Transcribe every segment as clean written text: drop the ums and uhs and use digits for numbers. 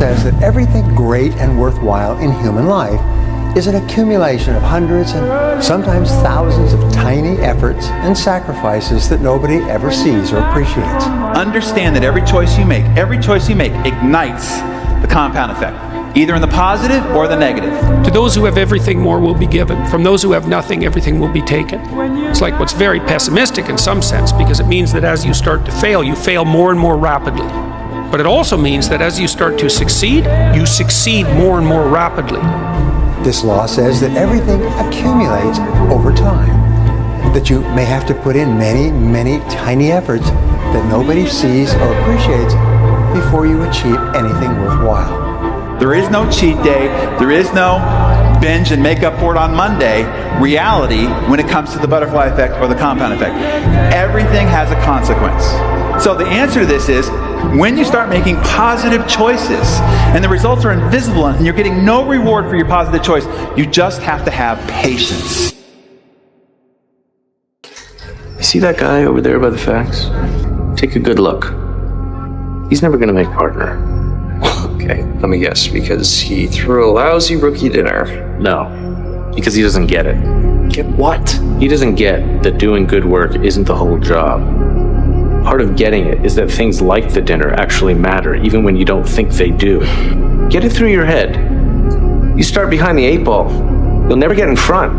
says that everything great and worthwhile in human life is an accumulation of hundreds and sometimes thousands of tiny efforts and sacrifices that nobody ever sees or appreciates. Understand that every choice you make ignites the compound effect, either in the positive or the negative. To those who have everything, more will be given. From those who have nothing, everything will be taken. It's like what's very pessimistic in some sense, because it means that as you start to fail, you fail more and more rapidly. But it also means that as you start to succeed, you succeed more and more rapidly. This law says that everything accumulates over time, that you may have to put in many, many tiny efforts that nobody sees or appreciates before you achieve anything worthwhile. There is no cheat day. There is no binge and make up for it on Monday reality when it comes to the butterfly effect or the compound effect. Everything has a consequence. So the answer to this is, when you start making positive choices and the results are invisible and you're getting no reward for your positive choice, you just have to have patience. You see that guy over there by the fax? Take a good look. He's never gonna make partner. Okay, let me guess, because he threw a lousy rookie dinner. No, because he doesn't get it. Get what? He doesn't get that doing good work isn't the whole job. Part of getting it is that things like the dinner actually matter, even when you don't think they do. Get it through your head. You start behind the 8 ball, you'll never get in front.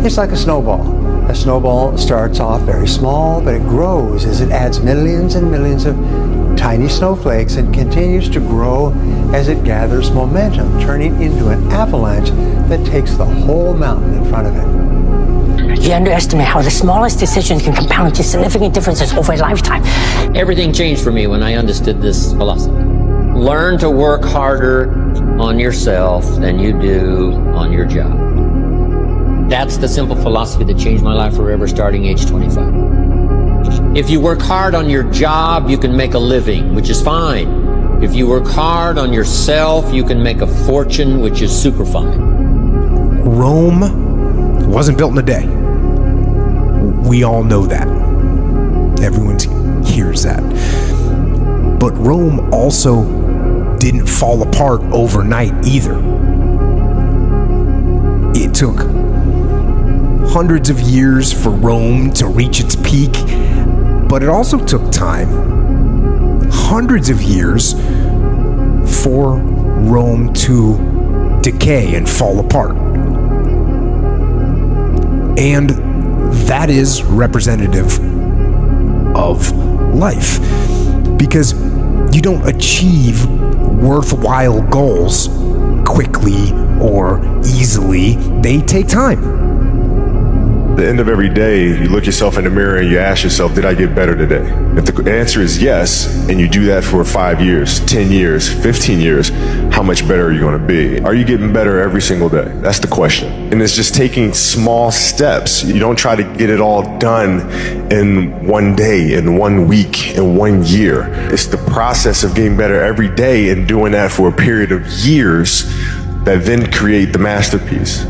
It's like a snowball. A snowball starts off very small, but it grows as it adds millions and millions of tiny snowflakes and continues to grow as it gathers momentum, turning into an avalanche that takes the whole mountain in front of it. You underestimate how the smallest decisions can compound into significant differences over a lifetime. Everything changed for me when I understood this philosophy. Learn to work harder on yourself than you do on your job. That's the simple philosophy that changed my life forever, starting age 25. If you work hard on your job, you can make a living, which is fine. If you work hard on yourself, you can make a fortune, which is super fine. Rome wasn't built in a day. We all know that. Everyone hears that. But Rome also didn't fall apart overnight either. It took hundreds of years for Rome to reach its peak, but it also took time, hundreds of years, for Rome to decay and fall apart. And that is representative of life, because you don't achieve worthwhile goals quickly or easily. They take time. At the end of every day, you look yourself in the mirror and you ask yourself, did I get better today? If the answer is yes, and you do that for 5 years, 10 years, 15 years, how much better are you going to be? Are you getting better every single day? That's the question. And it's just taking small steps. You don't try to get it all done in one day, in 1 week, in 1 year. It's the process of getting better every day and doing that for a period of years that then create the masterpiece.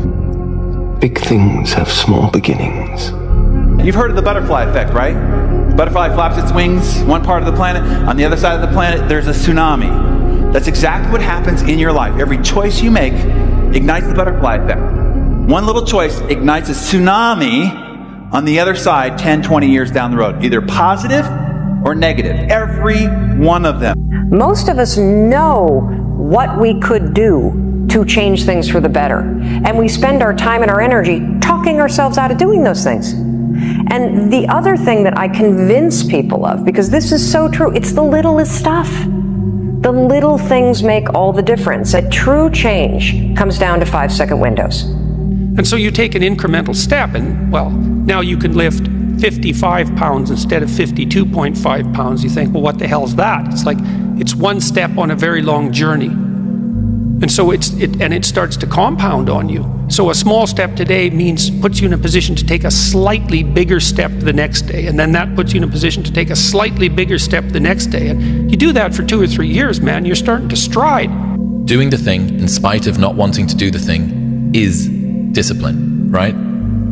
Big things have small beginnings. You've heard of the butterfly effect, right? The butterfly flaps its wings, one part of the planet. On the other side of the planet, there's a tsunami. That's exactly what happens in your life. Every choice you make ignites the butterfly effect. One little choice ignites a tsunami on the other side 10, 20 years down the road, either positive or negative. Every one of them. Most of us know what we could do to change things for the better. And we spend our time and our energy talking ourselves out of doing those things. And the other thing that I convince people of, because this is so true, it's the littlest stuff. The little things make all the difference. A true change comes down to 5-second windows. And so you take an incremental step and, well, now you can lift 55 pounds instead of 52.5 pounds. You think, well, what the hell is that? It's like, it's one step on a very long journey. And so it starts to compound on you. So a small step today puts you in a position to take a slightly bigger step the next day. And then that puts you in a position to take a slightly bigger step the next day. And you do that for 2 or 3 years, man, you're starting to stride. Doing the thing in spite of not wanting to do the thing is discipline, right?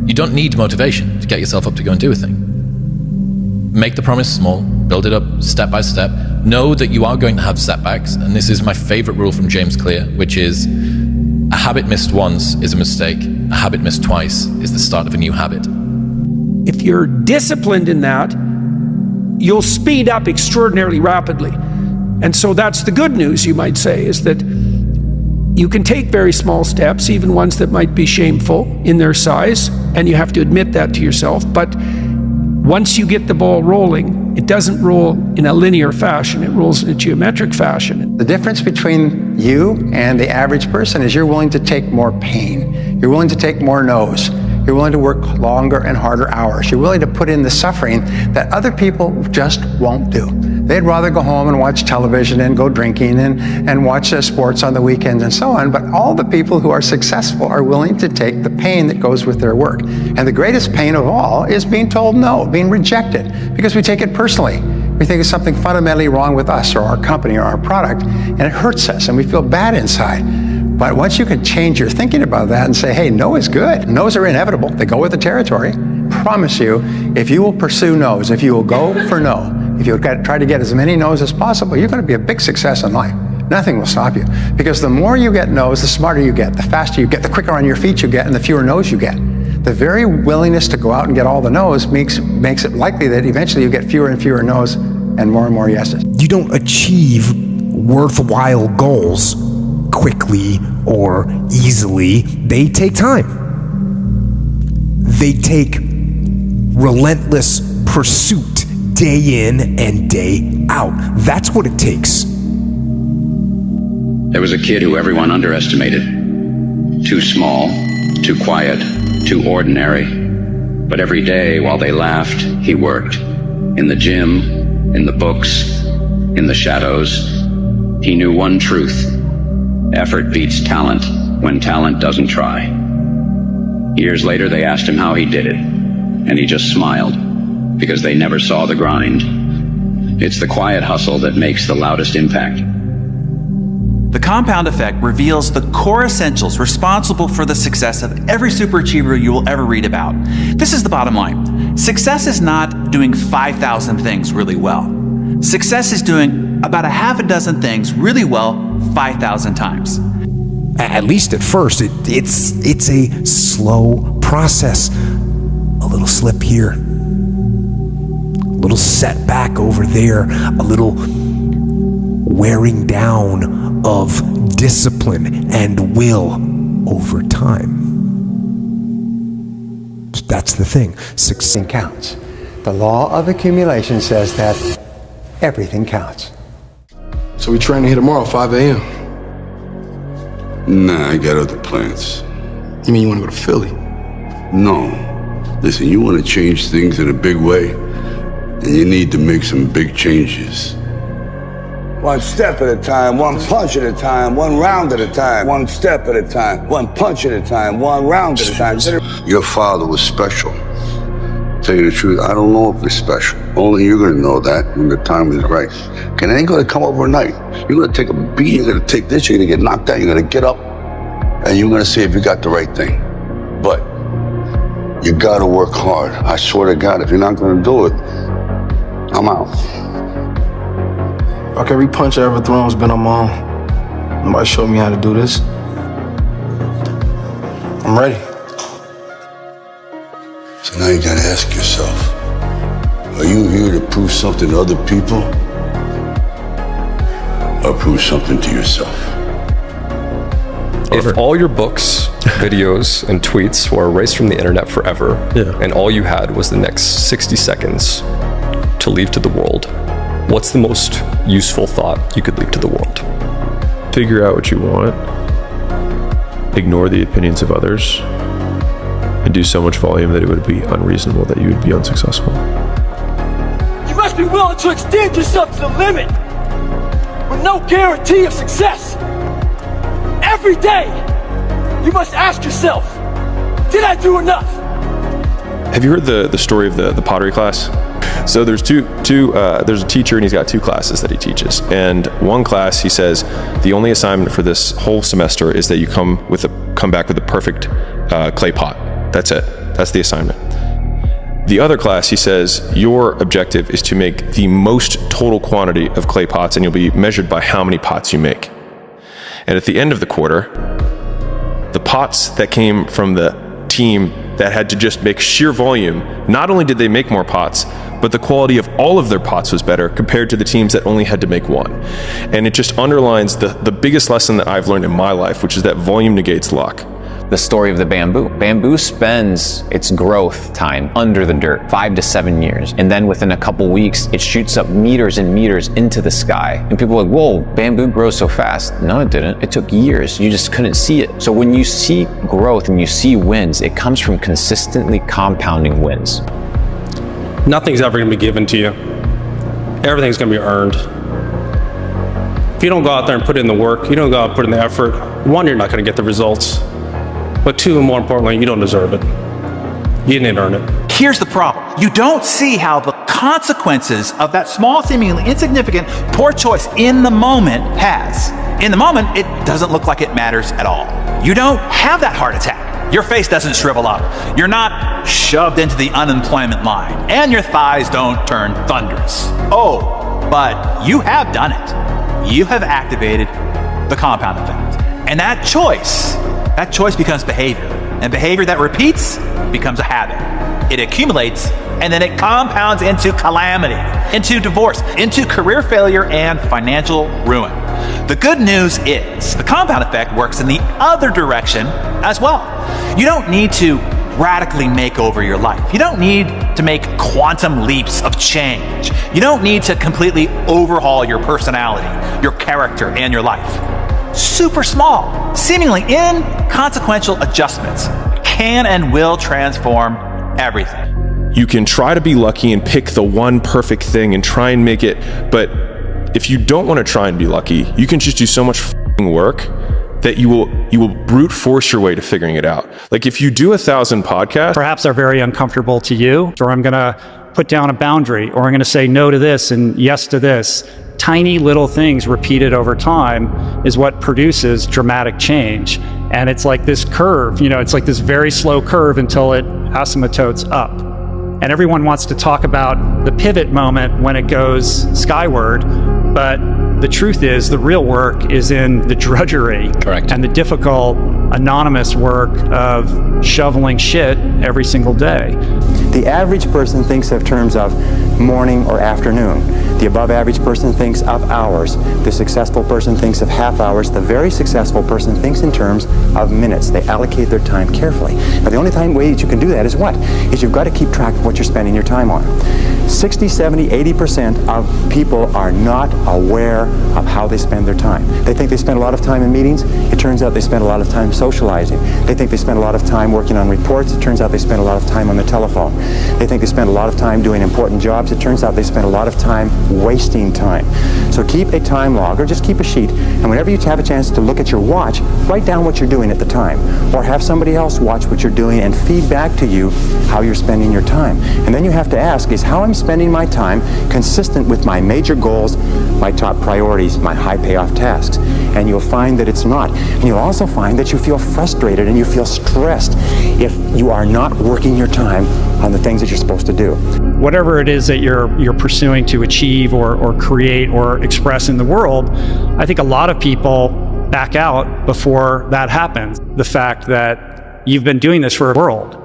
You don't need motivation to get yourself up to go and do a thing. Make the promise small, build it up step by step. know that you are going to have setbacks. And this is my favorite rule from James Clear, which is a habit missed once is a mistake. A habit missed twice is the start of a new habit. If you're disciplined in that, you'll speed up extraordinarily rapidly. And so that's the good news, you might say, is that you can take very small steps, even ones that might be shameful in their size, and you have to admit that to yourself. But once you get the ball rolling, it doesn't roll in a linear fashion, it rolls in a geometric fashion. The difference between you and the average person is you're willing to take more pain. You're willing to take more no's. You're willing to work longer and harder hours. You're willing to put in the suffering that other people just won't do. They'd rather go home and watch television and go drinking and watch sports on the weekends and so on. But all the people who are successful are willing to take the pain that goes with their work. And the greatest pain of all is being told no, being rejected, because we take it personally. We think it's something fundamentally wrong with us or our company or our product, and it hurts us and we feel bad inside. But once you can change your thinking about that and say, hey, no is good. No's are inevitable. They go with the territory. I promise you, if you will pursue no's, if you will go for no, if you'll try to get as many no's as possible, you're going to be a big success in life. Nothing will stop you. Because the more you get no's, the smarter you get, the faster you get, the quicker on your feet you get, and the fewer no's you get. The very willingness to go out and get all the no's makes it likely that eventually you get fewer and fewer no's and more yeses. You don't achieve worthwhile goals quickly or easily. They take time. They take relentless pursuit day in and day out. That's what it takes. There was a kid who everyone underestimated. Too small, too quiet, too ordinary. But every day while they laughed, he worked. In the gym, in the books, in the shadows. He knew one truth. Effort beats talent when talent doesn't try. Years later, they asked him how he did it, and he just smiled, because they never saw the grind. It's the quiet hustle that makes the loudest impact. The compound effect reveals the core essentials responsible for the success of every superachiever you will ever read about. This is the bottom line. Success is not doing 5,000 things really well. Success is doing about a half a dozen things really well 5,000 times. At least at first, it's a slow process. A little slip here, a little setback over there, a little wearing down of discipline and will over time. That's the thing. Success counts. The law of accumulation says that everything counts. So we training here tomorrow, 5 a.m. Nah, I got other plans. You mean you want to go to Philly? No. Listen, you want to change things in a big way, and you need to make some big changes. One step at a time, one punch at a time, one round at a time, one step at a time, one punch at a time, one round at a time. Your father was special. Tell you the truth, I don't know if it's special. Only you're gonna know that when the time is right. Okay, it ain't gonna come overnight. You're gonna take a beat, you're gonna take this, you're gonna get knocked out, you're gonna get up, and you're gonna see if you got the right thing. But you gotta work hard. I swear to God, if you're not gonna do it, I'm out. Like every punch I ever thrown has been on my own. Nobody showed me how to do this. I'm ready. So now you gotta ask yourself, are you here to prove something to other people? Or prove something to yourself? If all your books, videos, and tweets were erased from the internet forever, and all you had was the next 60 seconds to leave to the world, what's the most useful thought you could leave to the world? Figure out what you want. Ignore the opinions of others. And do so much volume that it would be unreasonable that you would be unsuccessful. You must be willing to extend yourself to the limit with no guarantee of success. Every day, you must ask yourself, did I do enough? Have you heard the story of the pottery class? So there's there's a teacher and he's got two classes that he teaches. And one class, he says, the only assignment for this whole semester is that you come back with a perfect clay pot. That's it. That's the assignment. The other class, he says, your objective is to make the most total quantity of clay pots, and you'll be measured by how many pots you make. And at the end of the quarter, the pots that came from the team that had to just make sheer volume, not only did they make more pots, but the quality of all of their pots was better compared to the teams that only had to make one. And it just underlines the biggest lesson that I've learned in my life, which is that volume negates luck. The story of the bamboo. Bamboo spends its growth time under the dirt, 5 to 7 years. And then within a couple weeks, it shoots up meters and meters into the sky. And people are like, whoa, bamboo grows so fast. No, it didn't. It took years. You just couldn't see it. So when you see growth and you see wins, it comes from consistently compounding wins. Nothing's ever going to be given to you. Everything's going to be earned. If you don't go out there and put in the work, you don't go out and put in the effort, one, you're not going to get the results. But two, and more importantly, you don't deserve it. You didn't earn it. Here's the problem. You don't see how the consequences of that small, seemingly insignificant, poor choice in the moment has. In the moment, it doesn't look like it matters at all. You don't have that heart attack. Your face doesn't shrivel up. You're not shoved into the unemployment line. And your thighs don't turn thunderous. Oh, but you have done it. You have activated the compound effect. And that choice becomes behavior. And behavior that repeats becomes a habit. It accumulates, and then it compounds into calamity, into divorce, into career failure and financial ruin. The good news is the compound effect works in the other direction as well. You don't need to radically make over your life. You don't need to make quantum leaps of change. You don't need to completely overhaul your personality, your character, and your life. Super small, seemingly inconsequential adjustments can and will transform everything. You can try to be lucky and pick the one perfect thing and try and make it, but if you don't want to try and be lucky, you can just do so much work that you will brute force your way to figuring it out. Like if you do 1,000 podcasts, perhaps are very uncomfortable to you, or I'm going to put down a boundary, or I'm going to say no to this and yes to this. Tiny little things repeated over time is what produces dramatic change. And it's like this curve, it's like this very slow curve until it asymptotes up. And everyone wants to talk about the pivot moment when it goes skyward, but the truth is the real work is in the drudgery. Correct. And the difficult, anonymous work of shoveling shit every single day. The average person thinks of terms of morning or afternoon. The above average person thinks of hours. The successful person thinks of half hours. The very successful person thinks in terms of minutes. They allocate their time carefully. Now the only way that you can do that is what? Is you've got to keep track of what you're spending your time on. 60, 70, 80% of people are not aware of how they spend their time. They think they spend a lot of time in meetings. It turns out they spend a lot of time socializing. They think they spend a lot of time working on reports. It turns out they spend a lot of time on the telephone. They think they spend a lot of time doing important jobs. It turns out they spend a lot of time wasting time. So keep a time log, or just keep a sheet, and whenever you have a chance to look at your watch, write down what you're doing at the time, or have somebody else watch what you're doing and feed back to you how you're spending your time. And then you have to ask, is how I'm spending my time consistent with my major goals, my top priorities, my high payoff tasks? And you'll find that it's not. And you'll also find that you feel frustrated and you feel stressed if you are not working your time on the things that you're supposed to do. Whatever it is that you're pursuing to achieve or create or express in the world, I think a lot of people back out before that happens. The fact that you've been doing this for a world.